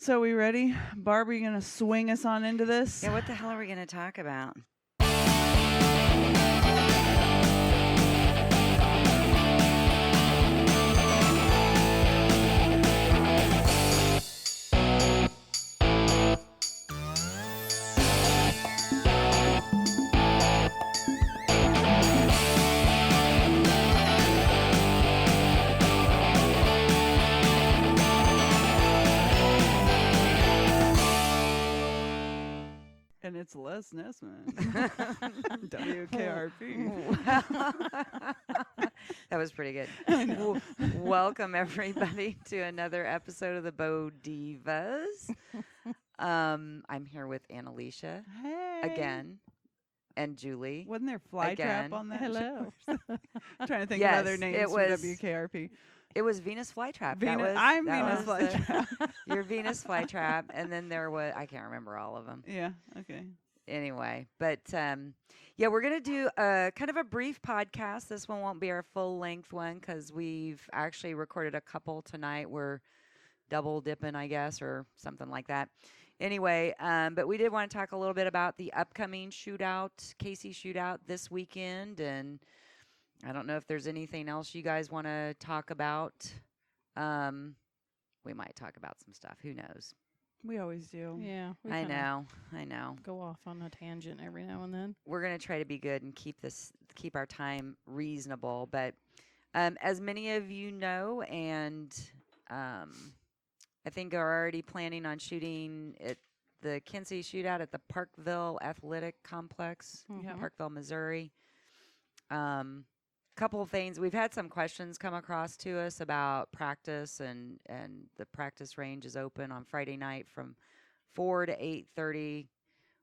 So we ready? Barb, are you going to swing us on into this? Yeah, what the hell are we going to talk about? And it's Les Nessman. WKRP. That was pretty good. Welcome, everybody, to another episode of the Bo Divas. I'm here with Annalicia Hey. again, and Julie. Wasn't there Fly Trap again. on that Hello. show? Trying to think Yes, of other names it for was- WKRP. It was Venus Flytrap. I'm Venus was the- Flytrap. You're Venus Flytrap, and then there was, I can't remember all of them. Yeah, okay. Anyway, but yeah, we're going to do a kind of a brief podcast. This one won't be our full length one because we've actually recorded a couple tonight. We're double dipping, I guess, or something like that. Anyway, but we did want to talk a little bit about the upcoming shootout, Casey Shootout this weekend. And I don't know if there's anything else you guys want to talk about. We might talk about some stuff. Who knows? We always do. Yeah. we I kinda know. Go off on a tangent every now and then. We're going to try to be good and keep our time reasonable. But as many of you know, and I think are already planning on shooting at the Kansas City Shootout at the Parkville Athletic Complex, Mhm. Parkville, Missouri. Couple of things. We've had some questions come across to us about practice, and the practice range is open on Friday night from 4 to 8:30.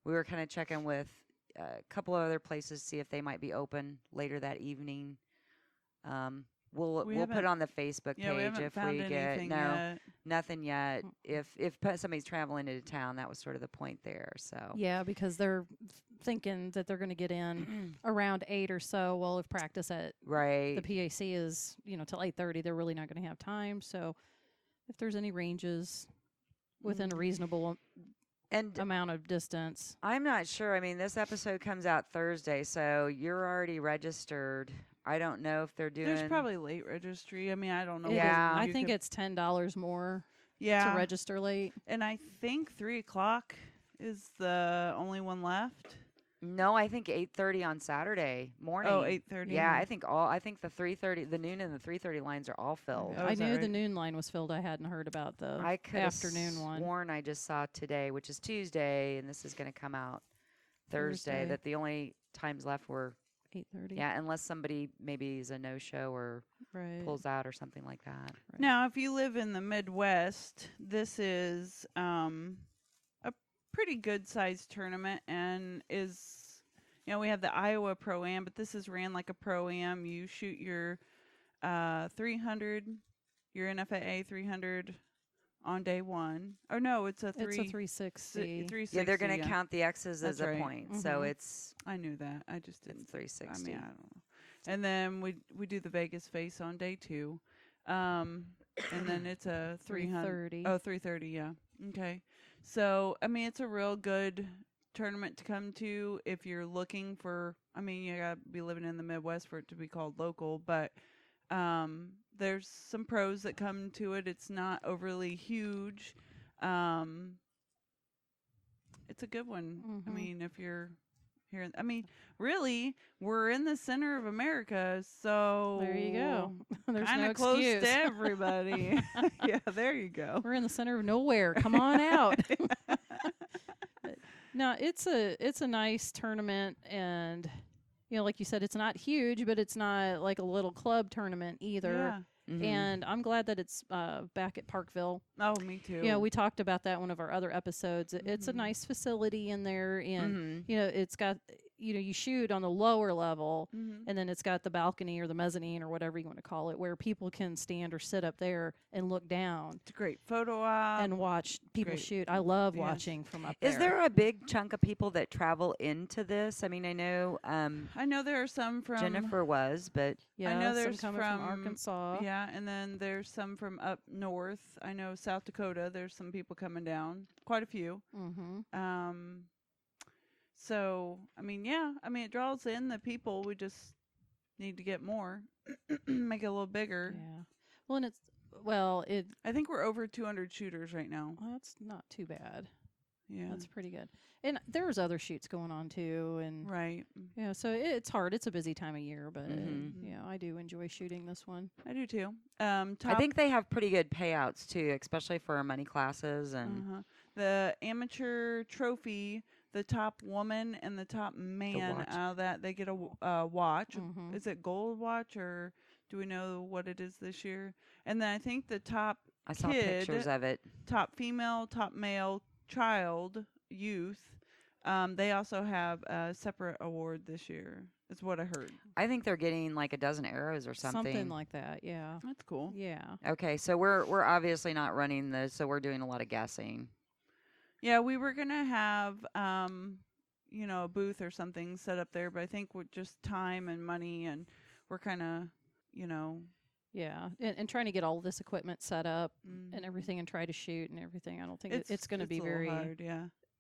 We were kind of checking with a couple of other places to see if they might be open later that evening. We'll put it on the Facebook Yeah, we page haven't if found we get anything yet. nothing yet. If somebody's traveling into town, that was sort of the point there. So Yeah, because they're thinking that they're going to get in around 8 or so. Well, if practice at right. the PAC is, till 8:30, they're really not going to have time. So if there's any ranges within a reasonable And amount of distance. I'm not sure. I mean, this episode comes out Thursday, so you're already registered. I don't know if they're doing. There's probably late registry. I mean, I don't know. It is- Yeah. I You think could- it's $10 more yeah. to register late. And I think 3 o'clock is the only one left. No, I think 8:30 on Saturday morning. Oh, 8:30. Yeah, I think the 3:30, the noon and the 3:30 lines are all filled. Oh, I is that knew the right? noon line was filled. I hadn't heard about the I could afternoon one. sworn I just saw today, which is Tuesday, and this is going to come out Thursday. Thursday. That the only times left were 8:30. yeah, unless somebody maybe is a no-show or Right. pulls out or something like that. Right. Now, if you live in the Midwest, this is a pretty good sized tournament, and we have the Iowa Pro-Am, but this is ran like a Pro-Am. You shoot your 300, your NFAA 300 on day one. Or no, it's a 360. 360. Yeah, they're going to yeah. count the X's as That's a right. point, so Mhm. it's I knew that. I just didn't. 360. I mean, I don't know. And then we do the Vegas face on day 2. And then it's a 300. 330. Oh, 330, yeah. Okay. So, I mean, it's a real good tournament to come to if you're looking for, I mean, you got to be living in the Midwest for it to be called local, but there's some pros that come to it. It's not overly huge. It's a good one. I Mhm. mean, if you're here, I mean, really, we're in the center of America, so There you go. There's kind no of close excuse. to everybody. Yeah, there you go. We're in the center of nowhere. Come on out. No, it's a nice tournament, and like you said, it's not huge, but it's not like a little club tournament either. Yeah. Mhm. And I'm glad that it's back at Parkville. Oh, me too. We talked about that one of our other episodes. It's a Mhm. nice facility in there, and Mhm. it's got you shoot on the lower level, Mhm. and then it's got the balcony or the mezzanine or whatever you want to call it, where people can stand or sit up there and look down It's a great photo op. and watch people great. shoot. I love Yes. watching from up Is there. there a big chunk of people that travel into this? I mean, I know I know there are some from Jennifer was, but Yeah, I know some there's coming from Arkansas. Yeah, and then there's some from up north. I know South Dakota. There's some people coming down. Quite a few. Mm-hmm. So I mean, yeah. I mean, it draws in the people. We just need to get more, make it a little bigger. Yeah. It I think we're over 200 shooters right now. well, that's not too bad. Yeah. That's pretty good. And there's other shoots going on too, and Right. yeah, so it's hard. It's a busy time of year, but Mhm. yeah, I do enjoy shooting this one. I do too. I Top, think they have pretty good payouts too, especially for our money classes and the amateur trophy, the top woman and the top man watch. out of that, they get a watch. Mhm. Is it gold watch, or do we know what it is this year? And then I think the top I saw kid, pictures of it. top female, top male, child, youth, they also have a separate award this year. Is what I heard. I think they're getting like a dozen arrows or something. Something like that. Yeah. That's cool. Yeah. Okay, so we're obviously not running this, so we're doing a lot of guessing. Yeah, we were gonna have a booth or something set up there, but I think with just time and money, and we're kind of, Yeah. And trying to get all this equipment set up mm, and everything and try to shoot and everything. I don't think it's going to be a little very hard,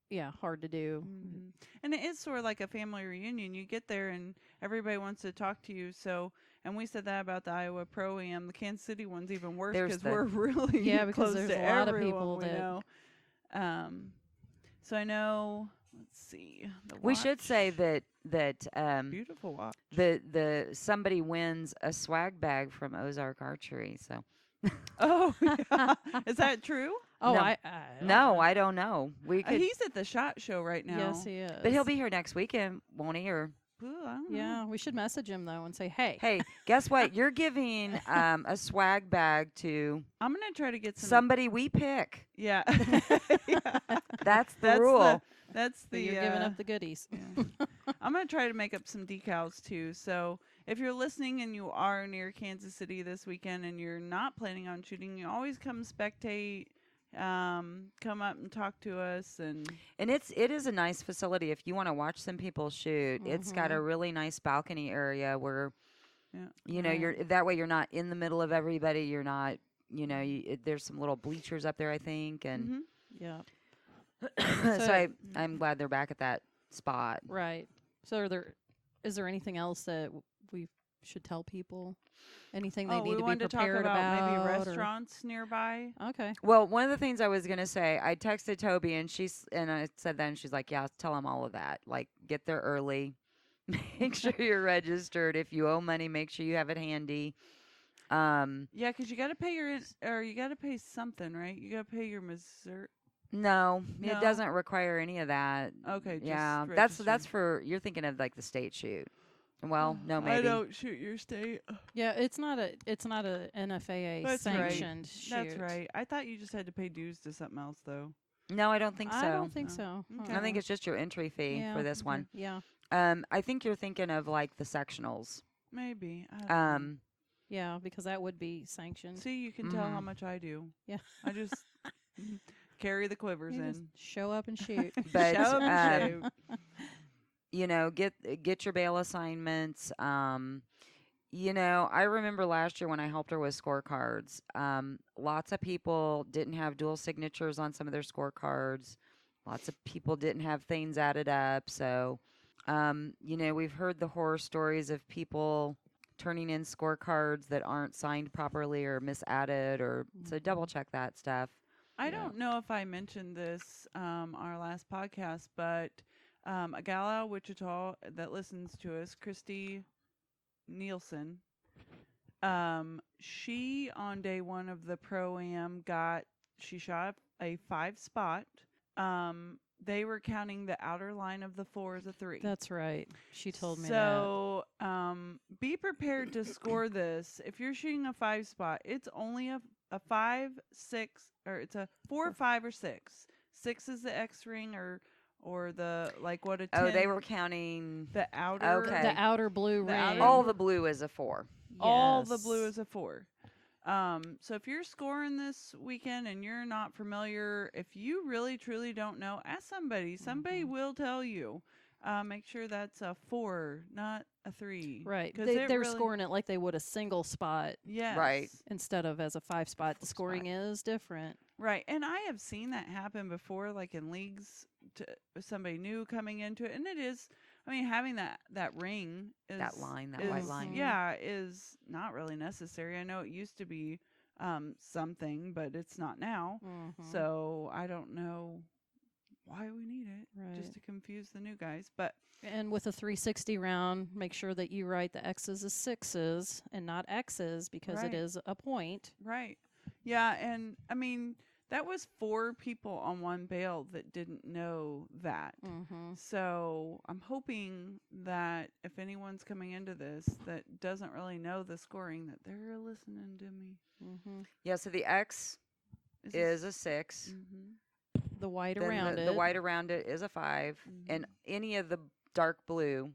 yeah. hard to do. And it is sort of like a family reunion. You get there and everybody wants to talk to you. So, and we said that about the Iowa Pro Am. The Kansas City one's even worse There's because the- we're really Yeah, because close there's to a lot of everyone people we that- know. So I know. Let's see. The We should watch. say that Beautiful watch. the somebody wins a swag bag from Ozark Archery. So Oh, yeah. Is that true? Oh, No. I no, I don't know. We could, He's at the SHOT Show right now. Yes, he is. but he'll be here next weekend, won't he? Or Ooh, I don't know. Yeah, we should message him though and say, "Hey, hey, guess what? You're giving a swag bag to I'm gonna try to get some. somebody we pick. Yeah. Yeah. That's the That's rule. That's so the. you're giving up the goodies." Yeah. I'm gonna try to make up some decals too. So if you're listening and you are near Kansas City this weekend and you're not planning on shooting, you always come spectate. Come up and talk to us, and And it is a nice facility if you want to watch some people shoot. It's got a really nice balcony area where yeah. you're that way you're not in the middle of everybody. You're not there's some little bleachers up there, I think, and Mhm. Yeah, so I'm glad they're back at that spot. right. So is there anything else that we should tell people? Anything they Oh, need we to be wanted to talk prepared about maybe or- restaurants nearby. Okay. Well, one of the things I was gonna say, I texted Toby and I said that and she's like, yeah, tell him all of that. Like, get there early, make sure you're registered. If you owe money, make sure you have it handy. Yeah, 'cause you got to pay you got to pay something, right? You got to pay your Missouri. No, No? it doesn't require any of that. Okay, just Yeah, that's registering. for you're thinking of like the state shoot. Well, no, I maybe. don't shoot your state. Yeah, it's not a NFAA That's right. sanctioned shoot. That's right. I thought you just had to pay dues to something else, though. No, I don't think so. I don't think No. so. Okay. I think it's just your entry fee Yeah, for this one. Yeah. I think you're thinking of like the sectionals. Maybe. I don't know. Yeah, because that would be sanctioned. See, you can tell how Mhm. much I do. Yeah. I just carry the quivers You just in. show up and shoot. But Show 'em and shoot. get your bail assignments. I remember last year when I helped her with scorecards. Lots of people didn't have dual signatures on some of their scorecards. Lots of people didn't have things added up. So, we've heard the horror stories of people turning in scorecards that aren't signed properly or misadded, or so double check that stuff. I Yeah. don't know if I mentioned this our last podcast, but a gal out of Wichita that listens to us, Christy Nielsen, she on day one of the Pro-Am she shot a 5 spot. They were counting the outer line of the floor as a 3. That's right. She told me that. So be prepared to score this. If you're shooting a 5 spot, it's only a 5, 6, or it's a 4, 5, or 6. 6 is the X ring, or or the like what a 10, Oh, they were counting the outer Okay. The outer blue The ring. outer all the blue is a 4. all the blue Yes. is a 4. So if you're scoring this weekend and you're not familiar, if you really truly don't know, ask somebody. Somebody will tell you. Make sure that's a 4, not a 3. Right. 'Cause They're really, scoring it like they would a single spot yes. Right. instead of as a 5 spot. The Four scoring spot. is different. Right. And I have seen that happen before, like in leagues, to somebody new coming into it. And it is, I mean, having that ring is That line, that is, white line. Yeah, is not really necessary. I know it used to be something, but it's not now. Mm-hmm. So I don't know why we need it, just Right. to confuse the new guys. But And with a 360 round, make sure that you write the X's as 6s and not X's because Right. it is a point. right, yeah, and I mean that was 4 people on one bale that didn't know that. Mm-hmm. So I'm hoping that if anyone's coming into this that doesn't really know the scoring, that they're listening to me. Mm-hmm. Yeah, so the X is a 6. Mm-hmm. The white Then around the it white around it is a 5. And any of the dark blue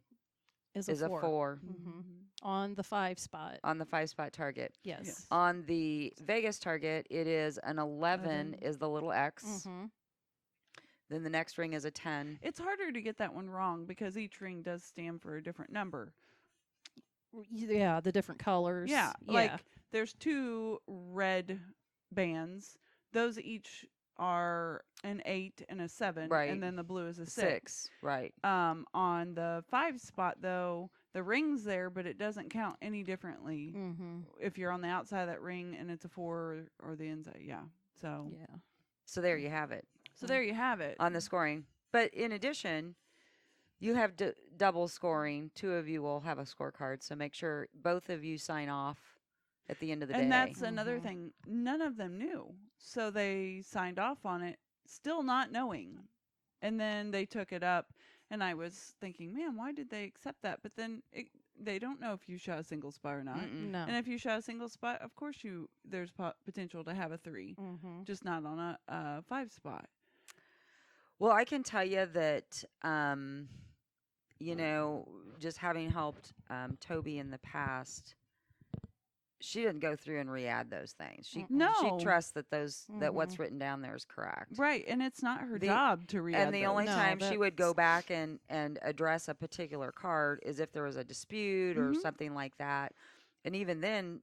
is is a a 4. 4 Mhm. On the 5 spot. on the 5-spot target. Yes. Yes. On the Vegas target, it is an 11 is the little X. Mm-hmm. Then the next ring is a 10. It's harder to get that one wrong because each ring does stand for a different number. Yeah, the different colors. Yeah, like there's 2 red bands. Those each are an 8 and a 7, Right. and then the blue is a 6. 6, right. On the 5 spot though, the ring's there, but it doesn't count any differently Mm-hmm. if you're on the outside of that ring and it's a 4 or the inside. Yeah. So Yeah. So there you have it so there you have it. on the scoring. But in addition, you have double scoring. 2 of you will have a scorecard. So make sure both of you sign off at the end of the day. And that's another Mhm. thing. None of them knew. So they signed off on it still not knowing. And then they took it up and I was thinking, man, why did they accept that? But then they don't know if you shot a single spot or not. Mm-mm. No. And if you shot a single spot, of course there's potential to have a 3, Mm-hmm. just not on a 5 spot. Well, I can tell you that, just having helped Toby in the past, she didn't go through and re-add those things. She No. trusts that that what's written down there is correct. Right, and it's not her The- job to read. And the only No, time she would go that's- back and address a particular card is if there was a dispute or Mhm. something like that. And even then,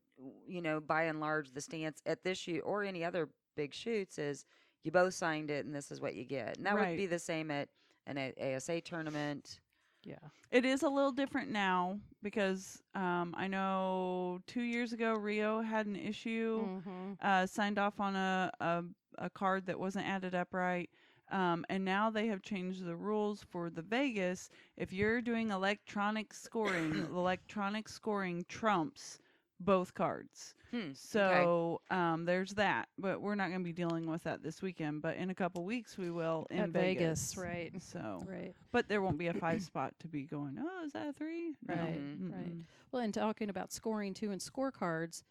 by and large, the stance at this shoot or any other big shoots is you both signed it and this is what you get. And that would be Right. the same at an ASA tournament. Yeah. It is a little different now because I know 2 years ago Rio had an issue, Mm-hmm. signed off on a card that wasn't added up right. And now they have changed the rules for the Vegas. If you're doing electronic scoring, the electronic scoring trumps both cards. Okay. So there's that. But we're not going to be dealing with that this weekend. But in a couple weeks we will in At Vegas, right. So, Right. but there won't be a 5 spot to be going, oh, is that a 3? No. Right. Mhm. Right. Mm-mm. Well, and talking about scoring too and scorecards,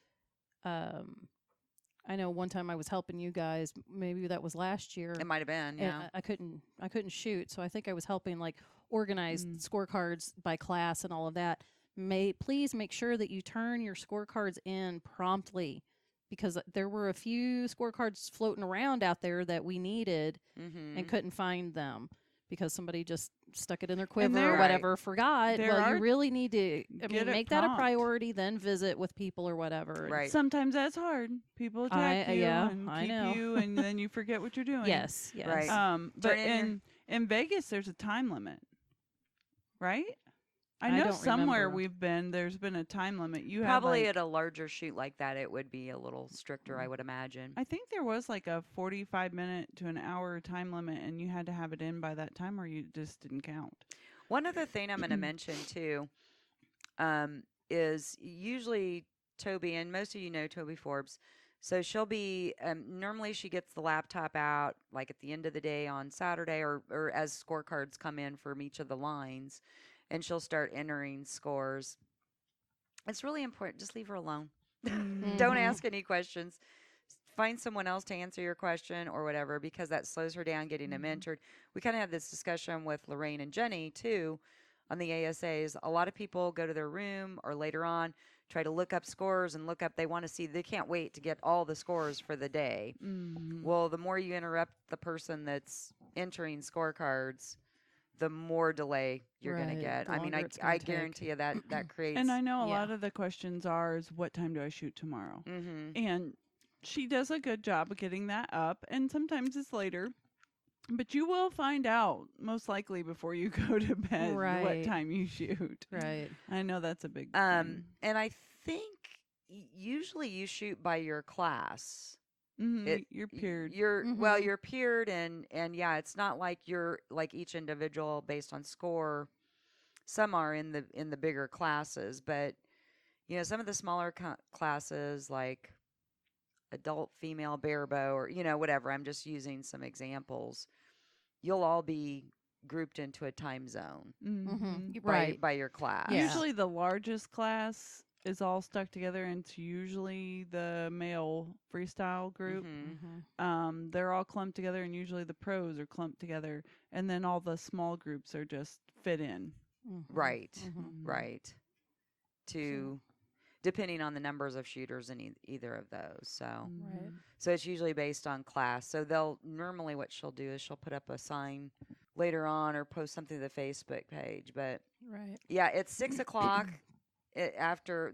I know one time I was helping you guys. Maybe that was last year. It might have been, and yeah. I couldn't shoot, so I think I was helping like organize scorecards by class and all of that. Please make sure that you turn your scorecards in promptly, because there were a few scorecards floating around out there that we needed Mm-hmm. and couldn't find them because somebody just stuck it in their quiver there- or whatever, forgot. there Well, are- you really need to, Get it make that a prompt. priority, then visit with people or whatever. Right. Sometimes that's hard. People attack you yeah, and I keep know. you, and then you forget what you're doing. Yes, yes. Right. But Turn in in Vegas, there's a time limit, right? I I know don't somewhere remember. we've been. There's been a time limit. You Probably have like, at a larger shoot like that, it would be a little stricter, I would imagine. I think there was like a 45-minute to an hour time limit, and you had to have it in by that time, or you just didn't count. One other thing I'm going to mention too is usually Toby, and most of you know Toby Forbes, so she'll be, normally she gets the laptop out like at the end of the day on Saturday or as scorecards come in from each of the lines, and she'll start entering scores. It's really important. Just leave her alone. Don't Mhm. ask any questions. find someone else to answer your question or whatever, because that slows her down getting them entered. We kind of had this discussion with Lorraine and Jenny too on the ASAs. A lot of people go to their room or later on try to look up scores and they want to see, they can't wait to get all the scores for the day. Well, the more you interrupt the person that's entering scorecards, the more delay you're going to get. the I mean, longer it's gonna I take. guarantee you that creates. And I know a Yeah. lot of the questions are is what time do I shoot tomorrow? Mm-hmm. And she does a good job of getting that up, and sometimes it's later. But you will find out most likely before you go to bed what Right. time you shoot. Right. I know that's a big thing. And I think usually you shoot by your class. You're paired. Well, you're paired, and yeah, it's not like you're like each individual based on score. Some are in the bigger classes, but some of the smaller classes like adult female barebow or whatever. I'm just using some examples. You'll all be grouped into a time zone Right. by your class. Yeah. Usually the largest class is all stuck together into usually the male freestyle group. They're all clumped together, and usually the pros are clumped together, and then all the small groups are just fit in. Right. To depending on the numbers of shooters in either of those. So Right. so it's usually based on class. So they'll normally what she'll do is she'll put up a sign later on or post something to the Facebook page. But Right. yeah, it's 6:00 after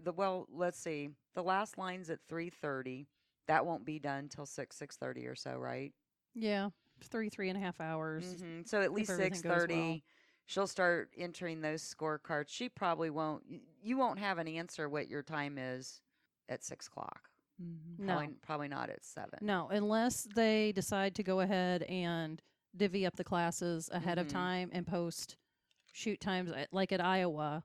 let's see. The last line's at 3:30. That won't be done till 6:30 or so, right? Yeah. 3.5 hours. So at least everything goes 6:30. well. She'll start entering those scorecards. She probably won't. You won't have an answer what your time is at 6:00. No. Probably not at 7. No, unless they decide to go ahead and divvy up the classes ahead of time and post shoot times. Like at Iowa,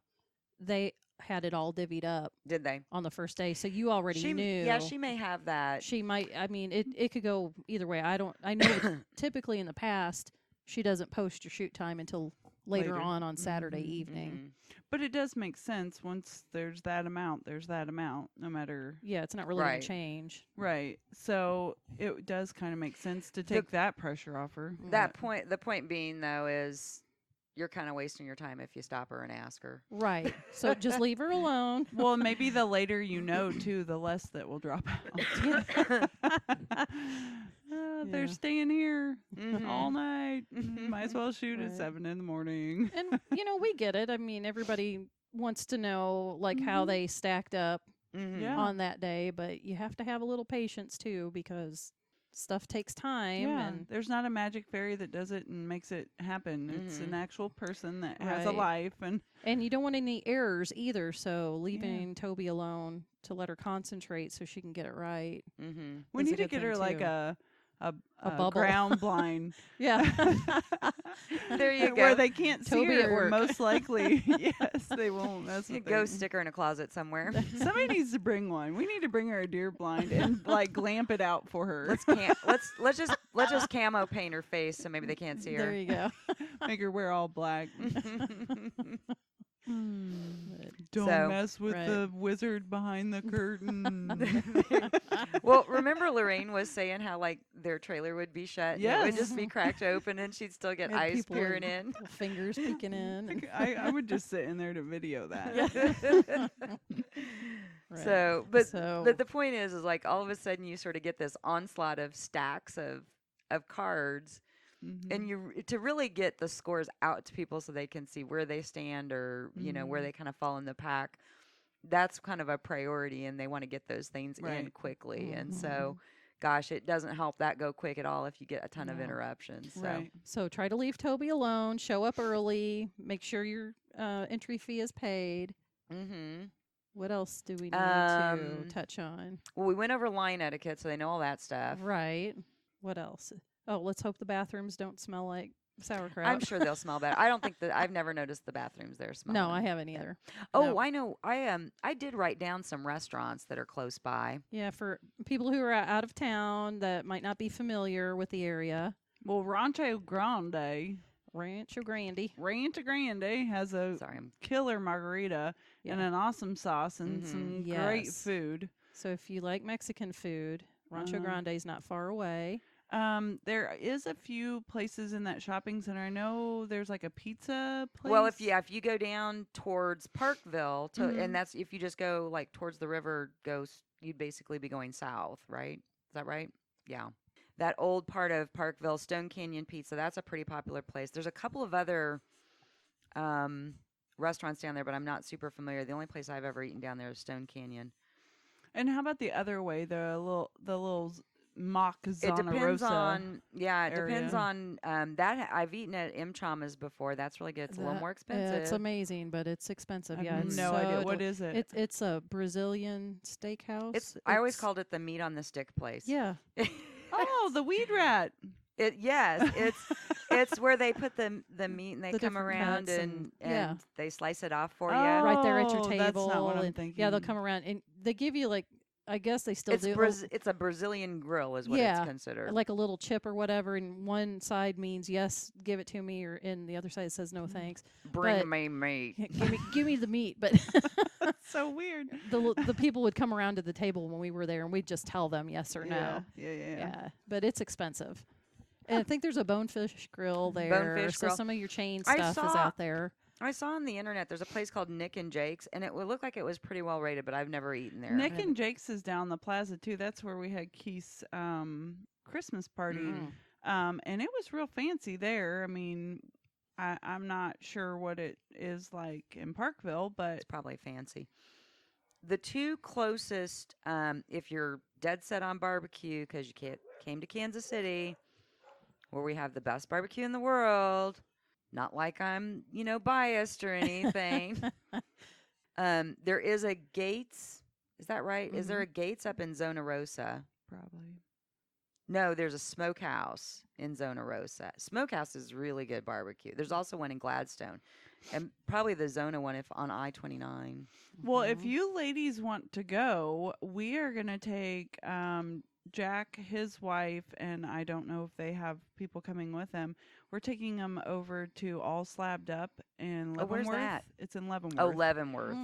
they had it all divvied up Did they? on the first day, so you already knew. Yeah, she may have that. She might. I mean, it could go either way. I know typically in the past she doesn't post your shoot time until later on Saturday evening. But it does make sense. Once there's that amount, no matter. Yeah, it's not really going Right. to change. Right. So it does kind of make sense to take that pressure off her. The point being though is you're kind of wasting your time if you stop her and ask her. Right. So just leave her alone. Well, maybe the later you know, too, the less that will drop out. They're staying here all night. Might as well shoot at 7 in the morning. And we get it. I mean, everybody wants to know like how they stacked up Yeah. on that day, but you have to have a little patience too because stuff takes time. Yeah, And there's not a magic fairy that does it and makes it happen. It's an actual person that has a Right. life, and you don't want any errors either. So leaving Toby alone to let her concentrate so she can get it right. we That's a need to good get thing, her like too. a bubble. ground blind. Yeah. There you go. Where they can't see Toby at her, work. most likely. Yes, they won't. That's the Go thing. stick her in a closet somewhere. Somebody needs to bring one. We need to bring her a deer blind and like glamp it out for her. let's just camo paint her face so maybe they can't see her. There you go. Make her wear all black. Don't So- mess with Right. the wizard behind the curtain. Well, remember Lorraine was saying how like their trailer would be shut. And it would Yes. just be cracked open and she'd still get Had eyes people peering and in. little fingers peeking in. and- I would just sit in there to video that. Right. So, but So- the point is like all of a sudden you sort of get this onslaught of stacks of cards, and you to really get the scores out to people so they can see where they stand or where they kind of fall in the pack. That's kind of a priority, and they want to get those things in Right. quickly. And so, gosh, it doesn't help that go quick at all if you get a ton of No. interruptions. So. Right. So try to leave Toby alone. Show up early. Make sure your entry fee is paid. Mm-hmm. What else do we need to Um, touch on? Well, we went over line etiquette, so they know all that stuff. Right. What else? Oh, let's hope the bathrooms don't smell like sauerkraut. I'm sure they'll smell better. I don't think that I've never noticed the bathrooms there smelling. No, I haven't either. Oh, No. I know. I did write down some restaurants that are close by. Yeah, for people who are out of town that might not be familiar with the area. Well, Rancho Grande Rancho Grande. has a Sorry, I'm killer margarita and Yeah. an awesome sauce and some great Yes. food. So if you like Mexican food, Rancho Grande's not far away. There is a few places in that shopping center. I know there's like a pizza place. Well, if you go down towards Parkville, Mhm. and that's if you just go like towards the river, you'd basically be going south, right? Is that right? Yeah. That old part of Parkville, Stone Canyon Pizza, that's a pretty popular place. There's a couple of other restaurants down there, but I'm not super familiar. The only place I've ever eaten down there is Stone Canyon. And how about the other way, the little mock It Zona depends Rosa on it depends area? on that. I've eaten at M Chama's before. That's really good. It's a little more expensive. It's amazing, but it's expensive. I Yeah, have it's no so idea. What is it? It's a Brazilian steakhouse. I always called it the meat on the stick place. Yeah. Oh, the weed rat. It's where they put the meat and they The come different around cuts and yeah. they slice it off for you. Right there at your Oh, table. that's not what I'm and thinking. Yeah, they'll come around and they give you like I guess they still It's do it's a Brazilian grill is what Yeah, it's considered. like a little chip or whatever, and one side means yes, give it to me, or and the other side says no thanks. Bring but- me meat. Give me the meat. But That's so weird. the people would come around to the table when we were there, and we'd just tell them yes or no. Yeah. But it's expensive. And I think there's a Bonefish Grill there. Bonefish so Grill. some of your chain I stuff is saw- out there. I saw on the internet there's a place called Nick and Jake's, and it would look like it was pretty well rated, but I've never eaten there. Nick and Jake's is down the plaza too. That's where we had Keith's Christmas party. Mm. And it was real fancy there. I mean, I'm not sure what it is like in Parkville, but It's probably fancy. The two closest, if you're dead set on barbecue because you came to Kansas City, where we have the best barbecue in the world. Not like I'm, biased or anything. There is a Gates. Is that right? Is there a Gates up in Zona Rosa? probably. No, there's a smokehouse in Zona Rosa. Smokehouse is really good barbecue. There's also one in Gladstone. And probably the Zona one if on I-29. Well, if you ladies want to go, we are going to take Jack, his wife, and I don't know if they have people coming with them. We're taking them over to All Slabbed Up in Leavenworth. Oh, where's that? It's in Leavenworth. Oh, Leavenworth.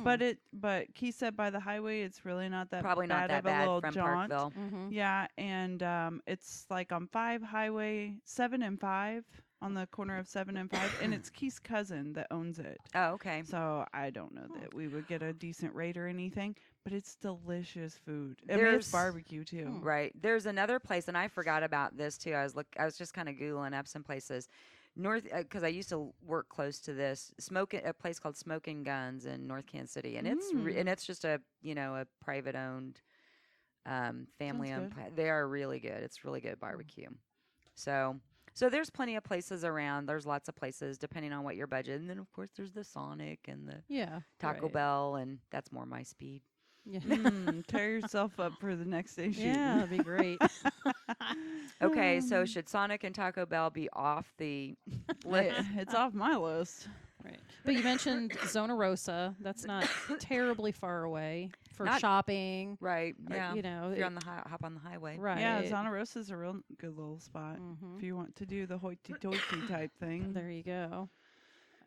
But Keith said by the highway, it's really not that Probably bad not that of a bad little from jaunt. Parkville. Yeah, and it's like on 5 Highway 7 and 5 on the corner of 7 and 5, and it's Keith's cousin that owns it. Oh, okay. So I don't know that we would get a decent rate or anything, but it's delicious food. I mean, There's- it's barbecue too. Right. There's another place, and I forgot about this too. I was just kind of googling up some places, because I used to work close to this a place called Smoking Guns in North Kansas City, and it's just a private owned, family owned. They are really good. It's really good barbecue. So there's plenty of places around. There's lots of places depending on what your budget, and then of course there's the Sonic and the Taco right. Bell, and that's more my speed. Yeah. Tear yourself up for the next day shoot. Yeah, that'd be great. Okay, so should Sonic and Taco Bell be off the list? It's off my list. Right. But you mentioned Zona Rosa. That's not terribly far away for Not- shopping. Right. or, Yeah. If you're on the hop on the highway. right. Yeah, Zona Rosa's a real good little spot if you want to do the hoity-toity type thing. There you go.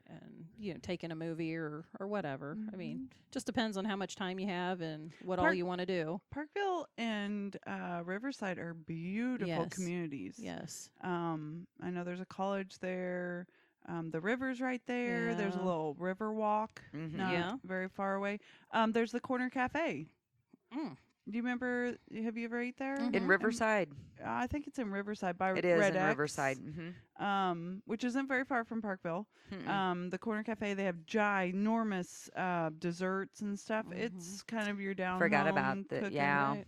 And taking a movie or whatever. I mean, just depends on how much time you have and what all you want to do. Parkville and Riverside are beautiful Yes. communities. Yes. I know there's a college there. The river's right there. There's a Yeah. little river walk, Mhm. not Yeah. very far away. There's the Corner Cafe. Mm. Do you remember? Have you ever ate there? In Riverside. I think it's in Riverside by It is Red in X, Riverside. which isn't very far from Parkville. Mm-mm. The Corner Cafe, they have ginormous desserts and stuff. It's kind of your down Forgot home about the- cooking. yeah. Right.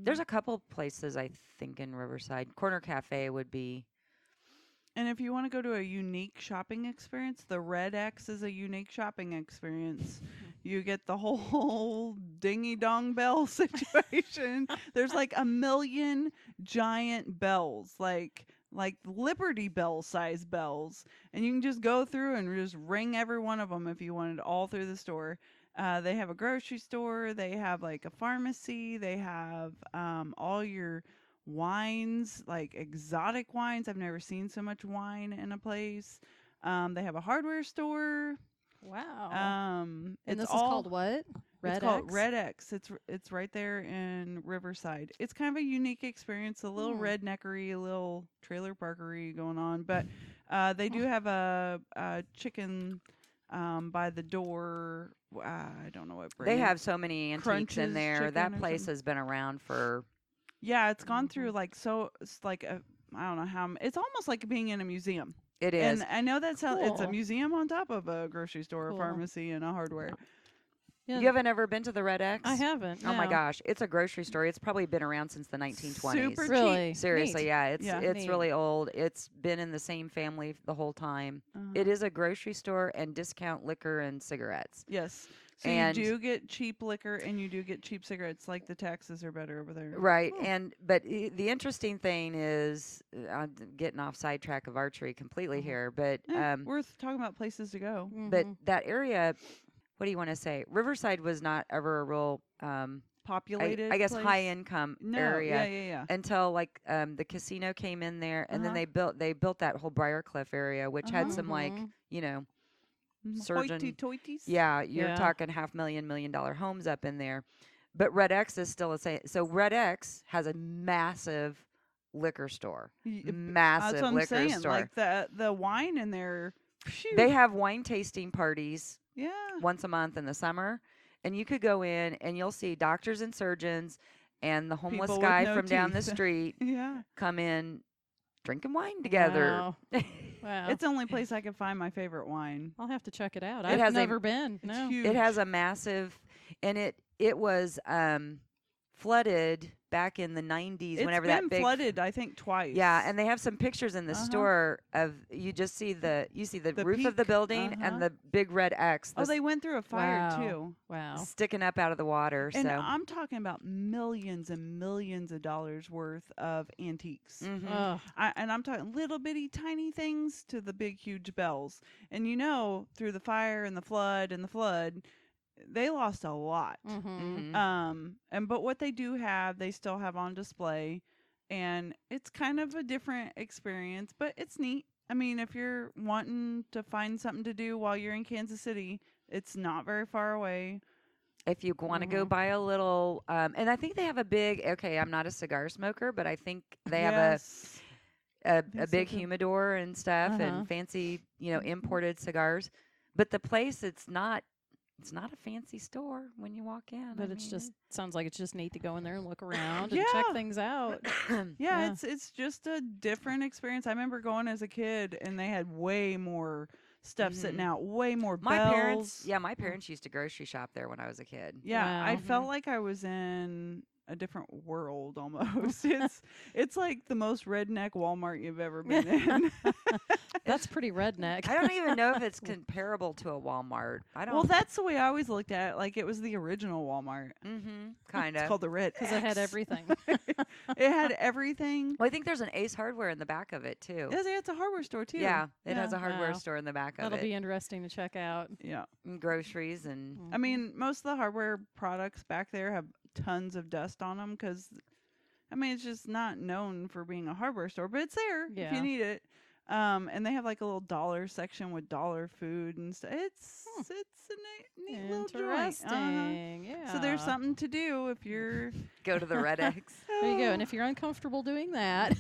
There's a couple places I think in Riverside. Corner Cafe would be. And if you want to go to a unique shopping experience, the Red X is a unique shopping experience. You get the whole dingy dong bell situation. There's like a million giant bells, like Liberty Bell size bells, and you can just go through and just ring every one of them if you wanted, all through the store. They have a grocery store. They have like a pharmacy. They have all your wines, like exotic wines. I've never seen so much wine in a place. They have a hardware store. Wow. And and this is called what? Red It's called X? Red X. It's right there in Riverside. It's kind of a unique experience, a little redneckery, a little trailer parkery going on, but they do have a chicken by the door. I don't know what brand. They have so many antiques in Crunches there. That chicken or place something. has been around for. Yeah, it's gone through like it's like a I don't know how it's almost like being in a museum. It is. And I know that's how it's a Cool. museum on top of a grocery store, a Cool. pharmacy, and a hardware. Yeah, You haven't ever been to the Red X? I haven't. Oh my no. gosh, it's a grocery store. It's probably been around since the 1920s. Super cheap. Really? Seriously, Neat. yeah, it's Yeah. it's Neat. really old. It's been in the same family the whole time. Uh-huh. It is a grocery store and discount liquor and cigarettes. Yes. So And- you do get cheap liquor and you do get cheap cigarettes. Like the taxes are better over there. Right, but the interesting thing is, I'm getting off sidetrack of archery completely here, but Worth talking about places to go. but Mhm. that area, what do you want to say? Riverside was not ever a real, Populated. I guess, place? high income No. area. Yeah. Until like the casino came in there, and then Uh-huh. they built that whole Briarcliff area, which had some like Mhm. surgeon. Hoity-toities. Yeah, you're Yeah. talking $500,000 homes up in there, but Red X is still a same. So Red X has a massive liquor store, That's massive what I'm liquor saying. store. Like the wine in there. Phew. They have wine tasting parties Yeah. once a month in the summer, and you could go in and you'll see doctors and surgeons and the homeless People with guy no from down the teeth. street Yeah. come in drinking wine together. Wow. Wow. It's the only place I can find my favorite wine. I'll have to check it out. It I've has a- never been. It's No. huge. It has a massive, and it was flooded back in the 90s. It's whenever been that big flooded, I think, twice. Yeah, and they have some pictures in the Uh-huh. store of you just see the The roof of the peak. building Uh-huh. and the big red X Oh, they went through a fire Wow. too. Wow. sticking up out of the water. And so I'm talking about millions and millions of dollars worth of antiques. mhm. Ugh. And I'm talking little bitty tiny things to the big huge bells. And through the fire and the flood, they lost a lot. Mhm. Mhm. But what they do have, they still have on display, and it's kind of a different experience, but it's neat. I mean, if you're wanting to find something to do while you're in Kansas City, it's not very far away. If you want to go buy a little, and I think they have a big. Okay, I'm not a cigar smoker, but I think they have Yes. a think so big too. humidor and stuff Uh-huh. and fancy, imported cigars. But the place, it's not a fancy store when you walk in. But I it's mean, just sounds like it's just neat to go in there and look around and check Yeah. things out. Yeah, Yeah. it's just a different experience. I remember going as a kid, and they had way more stuff sitting out, way more my bells. parents used to grocery shop there when I was a kid. Yeah, I Wow. felt like I was in a different world almost. it's like the most redneck Walmart you've ever been in. That's pretty redneck. I don't even know if it's comparable to a Walmart. I don't. Well, that's the way I always looked at it. Like it was the original Walmart. Kind It's of. called the Red Because it had X. everything. It had everything. Well, I think there's an Ace Hardware in the back of it too. It's a hardware store too. Yeah, it has Yeah. a hardware Wow. store in the back of That'll it. be interesting to check out. Yeah. And groceries and I mean, most of the hardware products back there have tons of dust on them because, I mean, it's just not known for being a hardware store, but it's there if Yeah. you need it. And they have like a little dollar section with dollar food and stuff. It's a neat little joint. Interesting. Yeah. So there's something to do if you're. go to the Red X. There you go. And if you're uncomfortable doing that,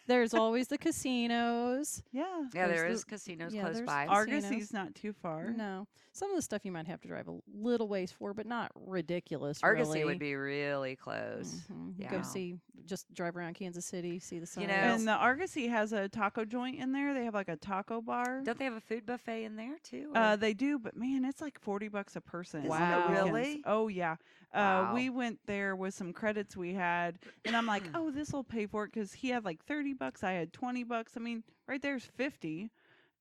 there's always the casinos. Yeah. Yeah, There's there the- is casinos yeah, close there's by. Argosie's not too far. No. Some of the stuff you might have to drive a little ways for, but not ridiculous. Argosy really. would be really close. Mhm. Yeah. Go just drive around Kansas City, see the signs. know- And the Argosy has a taco joint in there. They have like a taco bar. Don't they have a food buffet in there too? or- They do, but man, it's like $40 a person. Is it on the weekends. really? Oh yeah. Wow. We went there with some credits we had, and I'm like, oh, this will pay for it because he had like $30. I had $20. I mean, right there's 50,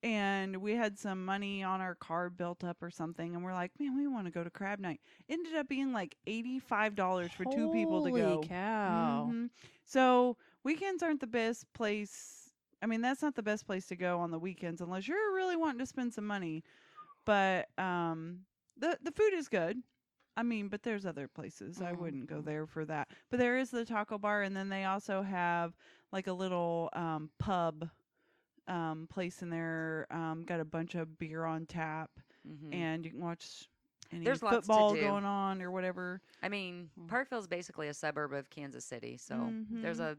and we had some money on our card built up or something, and we're like, man, we want to go to crab night. Ended up being like $85 for two people to go. Holy cow. Mhm. So weekends aren't the best place. I mean, that's not the best place to go on the weekends unless you're really wanting to spend some money. But the food is good. I mean, but there's other places. I wouldn't go there for that. But there is the taco bar, and then they also have like a little pub place in there. Got a bunch of beer on tap, Mhm. and you can watch any There's lots to football do. going on or whatever. I mean, Mm. Parkville's basically a suburb of Kansas City, so there's Mhm.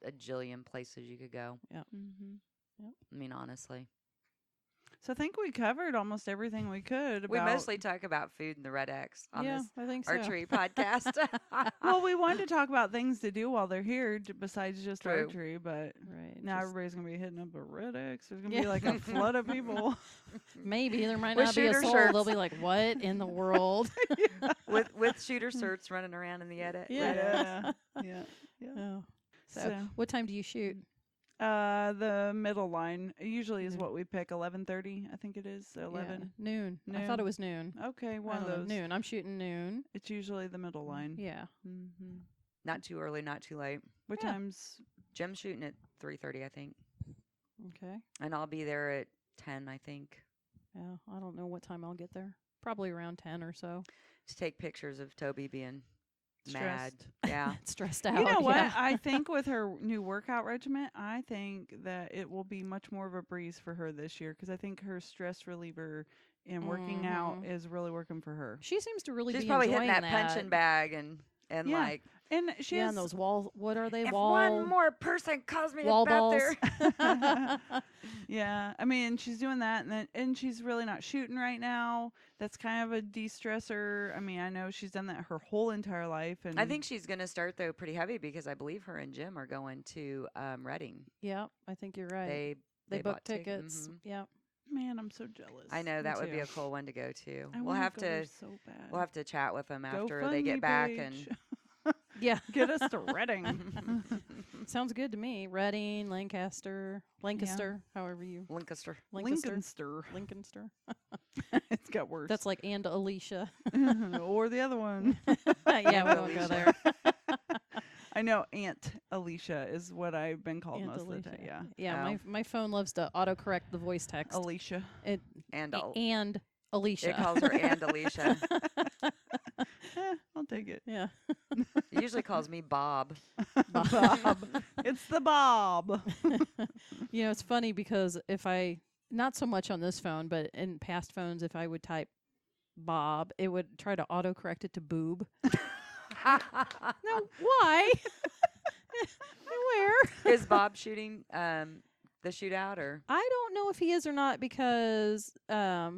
a jillion places you could go. Mhm. I mean, honestly, So I think we covered almost everything we could we about. mostly talk about food and the Red X on Yeah, this I think so. archery podcast. Well, we wanted to talk about things to do while they're here besides just True. archery, but Right. now just- everybody's gonna be hitting up a Red X. There's gonna Yeah. be like a flood of people. maybe there might With not be a shooter soul. They'll shirts. be like, "What in the world?" with shooter shirts running around in the edit. Yeah. Red X. Yeah. Yeah. Oh. So, So, what time do you shoot? the middle line usually is Noon. what we pick. 11:30, I think it is. So Yeah, 11. noon. I thought it was noon. Okay, I one of don't know, those. noon. I'm shooting noon. It's usually the middle line. Yeah. Mm-hmm. Not too early, not too late. What Yeah. times? Jim's shooting at 3:30, I think, Okay. and I'll be there at 10, I think, Yeah. I don't know what time I'll get there. Probably around 10 or so. to take pictures of Toby being mad. Stressed. Yeah. Stressed out. You know what? yeah. I think with her new workout regimen, I think that it will be much more of a breeze for her this year because I think her stress reliever in working out is really working for her. She seems to really She's be probably hitting enjoying that punching bag and Yeah. like, And she Yeah, has and those wall. What are they? if Wall. one more person calls me wall about balls. their yeah, I mean, she's doing that, and she's really not shooting right now. That's kind of a de-stressor. I mean, I know she's done that her whole entire life, and I think she's going to start though pretty heavy because I believe her and Jim are going to Reading. Yeah, I think you're right. They They booked bought tic- tickets. mhm. Yeah. man, I'm so jealous. I know Me that would be too. a cool one to go to. I We'll wanna have go there to so bad. we'll have to chat with them after they GoFundMe get back page. and Yeah. Get us to Reading. Sounds good to me. Reading, Lancaster, however you. Lancaster. Lancaster. Lincolnster. Lincolnster. It's got worse. That's like and Alicia. or the other one. Yeah, we won't go there. I know Aunt Alicia is what I've been called Aunt most of the Alicia. time. Yeah. Yeah, Oh. my phone loves to autocorrect the voice text. Alicia. And And Alicia. it calls her and Alicia. I'll take it. Yeah. It usually calls me Bob. Bob. It's the Bob. You know, it's funny because if I, not so much on this phone, but in past phones, if I would type Bob, it would try to autocorrect it to boob. No, why? Where? Is Bob shooting the shootout or? I don't know if he is or not because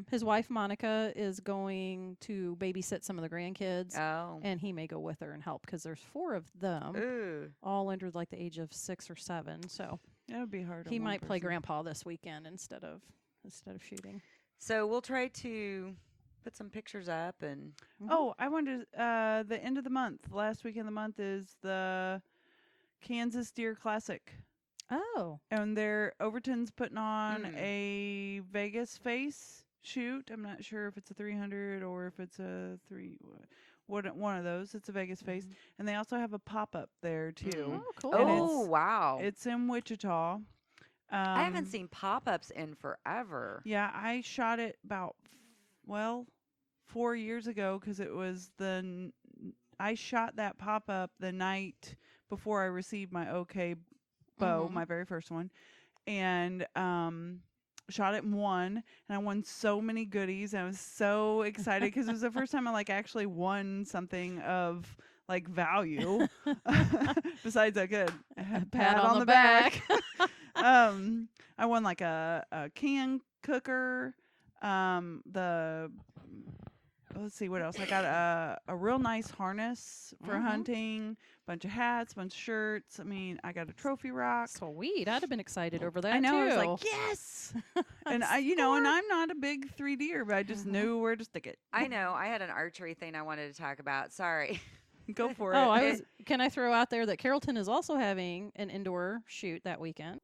his wife Monica is going to babysit some of the grandkids, Oh. and he may go with her and help because there's 4 of them, Ooh. all under like the age of 6 or 7. So That would be hard. he on one might play person. grandpa this weekend instead of shooting. So we'll try to put some pictures up and Oh, I wonder. The end of the month, last week in the month, is the Kansas Deer Classic, Oh, and Overton's putting on Hmm. a Vegas face shoot. I'm not sure if it's a 300 or if it's a one of those. It's a Vegas face, and they also have a pop up there too. Mhm. oh, cool. And oh it's- wow. It's in Wichita. I haven't seen pop-ups in forever. Yeah, I shot it about 4 years ago because it was I shot that pop up the night before I received my OK bow, Mhm. my very first one, and shot it and won. And I won so many goodies. I was so excited because it was the first time I actually won something of value besides a good pat on the back. I won a can cooker. Let's see what else. I got a real nice harness for Mhm. hunting, bunch of hats, bunch of shirts. I mean, I got a trophy rock. Sweet. I'd have been excited over that I know. too. I was like, yes. And and I'm not a big 3D'er, but I just knew where to stick it. I know. I had an archery thing I wanted to talk about. Sorry. Go for Oh, it. can I throw out there that Carrollton is also having an indoor shoot that weekend?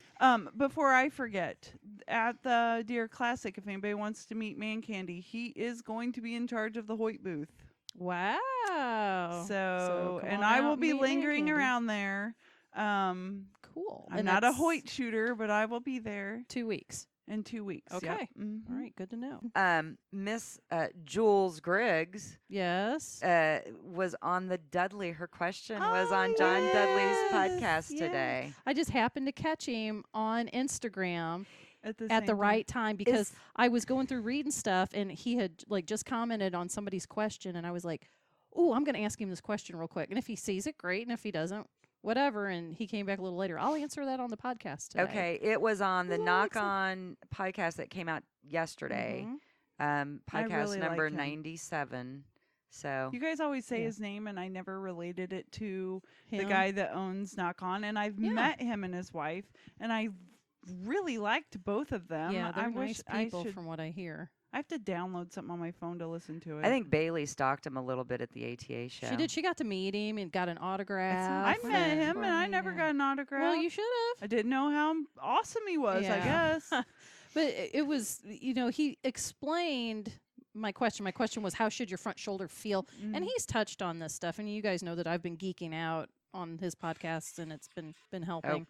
Before I forget, at the Deer Classic, if anybody wants to meet Man Candy, he is going to be in charge of the Hoyt booth. Wow. So come and on I out will and be meet Man lingering Candy. around there. I'm Cool. not a that's Hoyt shooter, but I will be there 2 weeks. in 2 weeks. Yep. Okay. Mhm. All right. Good to know. Miss Jules Griggs Yes. was on the Dudley. Her question Oh, was on John Dudley's yes, podcast yes. today. I just happened to catch him on Instagram. at the at the same time. right time because I was going through reading stuff and he had like just commented on somebody's question and I was like, "Oh, I'm going to ask him this question real quick." And if he sees it, great, and if he doesn't, whatever. And he came back a little later. I'll answer that on the podcast today. Okay, it was on the Well, Knock On podcast that came out yesterday. Mhm. I Podcast really number like him. 97. So You guys always say Yeah. his name, and I never related it to the Him. guy that owns Knock On. And I've Yeah. met him and his wife, and I really liked both of them. Yeah, they're I nice wish I people should. from what I hear. I have to download something on my phone to listen to it. I think Bailey stalked him a little bit at the ATA show. She did. She got to meet him and got an autograph. I met and- him, and I never got an autograph. Well, you should have. I didn't know how awesome he was. I Yeah. guess. But it was, he explained my question. My question was, how should your front shoulder feel? Mm. And he's touched on this stuff. And you guys know that I've been geeking out on his podcasts, and it's been helping.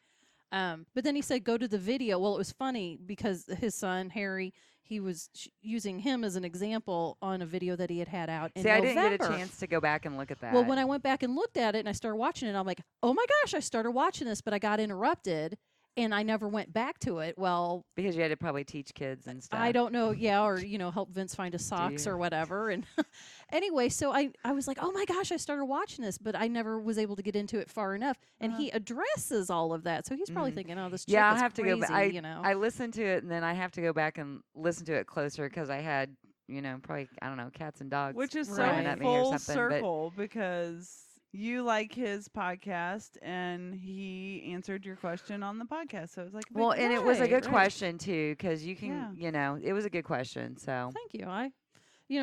But then he said, go to the video. Well, it was funny because his son, Harry, he was using him as an example on a video that he had out in See, I November. didn't get a chance to go back and look at that. Well, when I went back and looked at it and I started watching it, I'm like, oh my gosh, I started watching this, but I got interrupted and I never went back to it. Well, because you had to probably teach kids and stuff. I don't know. Yeah. Or, help Vince find his socks you? or whatever. And anyway, so I was like, oh my gosh, I started watching this, but I never was able to get into it far enough. And he addresses all of that. So he's probably thinking, oh, this chick Yeah, I'll is have to crazy, go back. I I listened to it, and then I have to go back and listen to it closer because I had, probably, I don't know, cats and dogs. Which is so Right. at me or full something, but- circle because you like his podcast and he answered your question on the podcast. So it was like, Well, and it was a good right. question too, because you can, it was a good question. So Thank you.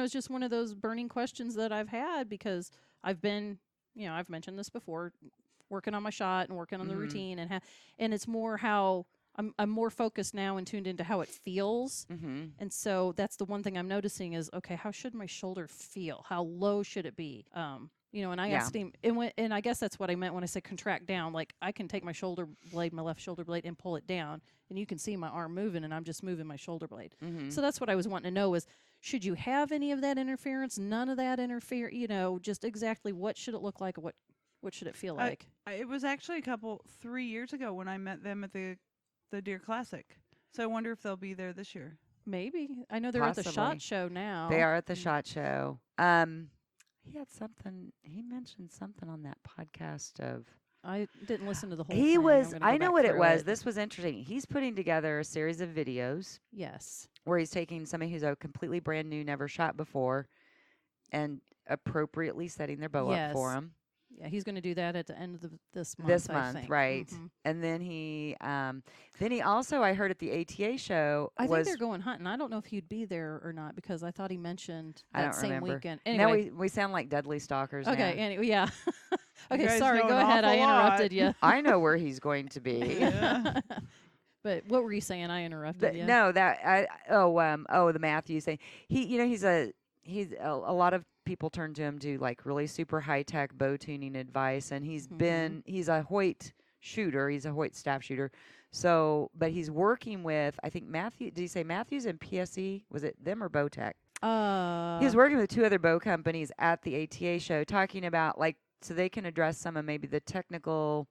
It's just one of those burning questions that I've had because I've been, I've mentioned this before, working on my shot and working on the routine and it's more how I'm more focused now and tuned into how it feels. And so that's the one thing I'm noticing is, okay, how should my shoulder feel? How low should it be? And I asked him, and I guess that's what I meant when I said contract down. Like I can take my shoulder blade, my left shoulder blade, and pull it down, and you can see my arm moving, and I'm just moving my shoulder blade. So that's what I was wanting to know is, should you have any of that interference? None of that interfere? Just exactly what should it look like? What should it feel like? It was actually 3 years ago when I met them at the Deer Classic. So I wonder if they'll be there this year. Maybe. I know they're at the Possibly. SHOT Show now. they are at the SHOT Show. He had something. He mentioned something on that podcast of. I didn't listen to the whole He thing. was. I'm gonna I go know back what it through was. This was interesting. He's putting together a series of videos Yes. where he's taking somebody who's a completely brand new, never shot before, and appropriately setting their bow up for Yes. him. Yeah, he's going to do that at the end of this month. This I month, think. right? Mhm. And then he also, I heard at the ATA show I think was. they're going hunting. I don't know if he'd be there or not because I thought he mentioned I that don't same remember. weekend. Now Anyway, we sound like Dudley stalkers. okay. Now. Anyway, yeah. Okay, guys sorry. know Go an ahead. I awful lot. interrupted you. I know where he's going to be. Yeah. But what were you saying? I interrupted you. No, the Matthews thing. He's a lot of people turn to him to like really super high tech bow tuning advice, and he's a Hoyt shooter. He's a Hoyt staff shooter. So, but he's working with I think Matthew. Did he say Matthews and PSE? Was it them or Bowtech? He was working with two other bow companies at the ATA show, talking about so they can address some of maybe the technical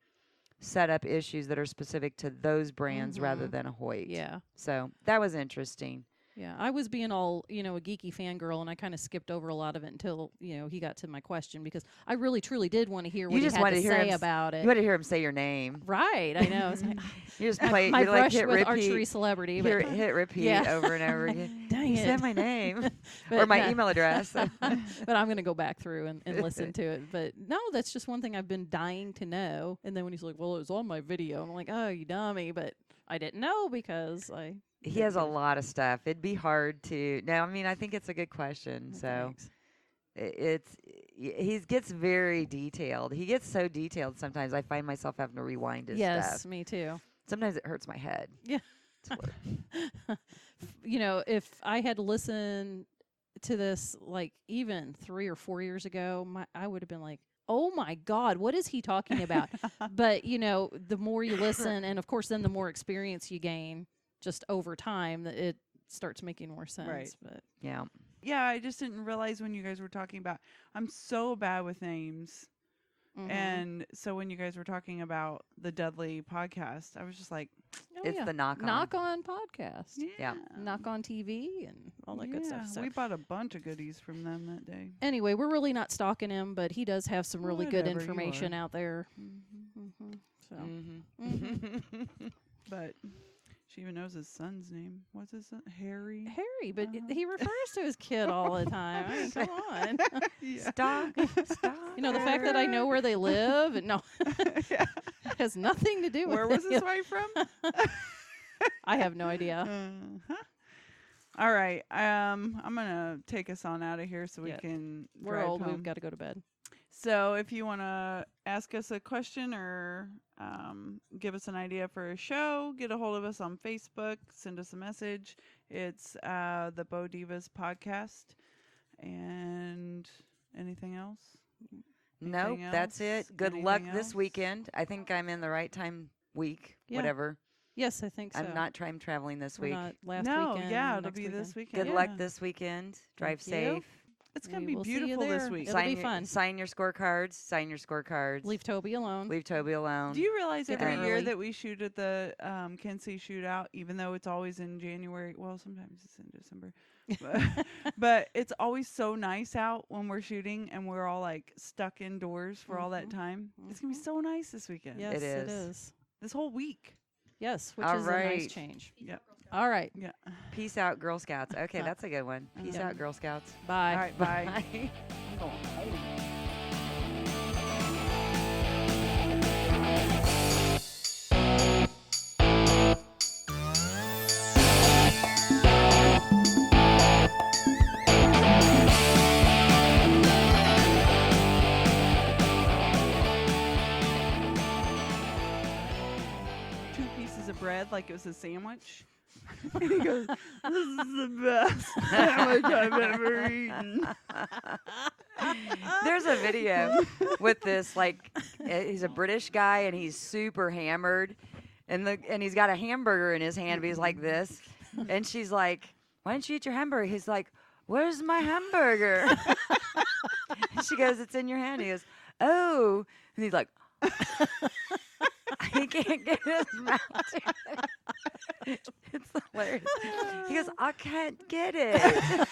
setup issues that are specific to those brands rather than a Hoyt. Yeah. So that was interesting. Yeah, I was being all, a geeky fangirl, and I kind of skipped over a lot of it until, he got to my question because I really, truly did want to hear what You he just had wanted to to hear say him about it. You want to hear him say your name. Right, I know. It's like, You just play. my you brush hit with repeat. archery celebrity. But, Hit repeat Yeah. over and over again. Dang You it. said my name or But my no. email address. But I'm going to go back through and listen to it. But no, that's just one thing I've been dying to know. And then when he's like, well, it was on my video, I'm like, oh, you dummy. But I didn't know because He has a lot of stuff. It'd be hard to. No, I mean, I think it's a good question. So Thanks. he gets very detailed. He gets so detailed sometimes I find myself having to rewind his Yes, stuff. me too. Sometimes it hurts my head. Yeah. It's what- If I had listened to this even 3 or 4 years ago, I would have been like, oh my God, what is he talking about? But, the more you listen, and of course, then the more experience you gain just over time, that it starts making more sense. Right. But yeah. Yeah, I just didn't realize when you guys were talking about. I'm so bad with names. mhm. And so when you guys were talking about the Dudley podcast, I was just like, It's the knock on. Knock on podcast. Yeah. Knock on TV and all that good stuff. So. We bought a bunch of goodies from them that day. Anyway, we're really not stalking him, but he does have some really good Whatever, you information are. out there. So. But she even knows his son's name. What's his son? Harry? Harry, but he refers to his kid all the time. I mean, come on. Yeah. Stop. You know, the fact that I know where they live, and no, Yeah. has nothing to do with Where was it. his wife from? I have no idea. Uh-huh. All right. I'm gonna take us on out of here so we Yeah. can We're drive old. home. We've got to go to bed. So if you want to ask us a question or give us an idea for a show, get a hold of us on Facebook. Send us a message. It's the Bo Divas podcast. And anything else? Nope, Anything that's else? it. Good luck Anything this else? weekend. I think I'm in the right time week, Yeah. whatever. Yes, I think so. I'm not time traveling this We're week. not last No, weekend. yeah, it'll next be weekend. this weekend. Good luck this weekend. Drive Thank you. safe. It's going to We be will see you beautiful this there. week. It'll be your, fun. Sign your scorecards. Sign your scorecards. Leave Toby alone. Leave Toby alone. Do you realize Get every there year early. that we shoot at the Kansas City Shootout, even though it's always in January? Well, sometimes it's in December. But it's always so nice out when we're shooting and we're all like stuck indoors for all that time. It's going to be so nice this weekend. Yes, It it is. is. This whole week. Yes, which All is a nice right. change. Yep. All right. Yeah. Peace out, Girl Scouts. Okay, that's a good one. Peace Yeah. out, Girl Scouts. Bye. All right. Bye. Bye. I'm going home. Two pieces of bread like it was a sandwich. And he goes, "This is the best sandwich I've ever eaten." There's a video with this, like, he's a British guy and he's super hammered, and he's got a hamburger in his hand, but he's like this, and she's like, "Why don't you eat your hamburger?" He's like, "Where's my hamburger?" And she goes, "It's in your hand." He goes, "Oh," and he's like, he can't get his mouth to it. It's hilarious. He goes, "I can't get it."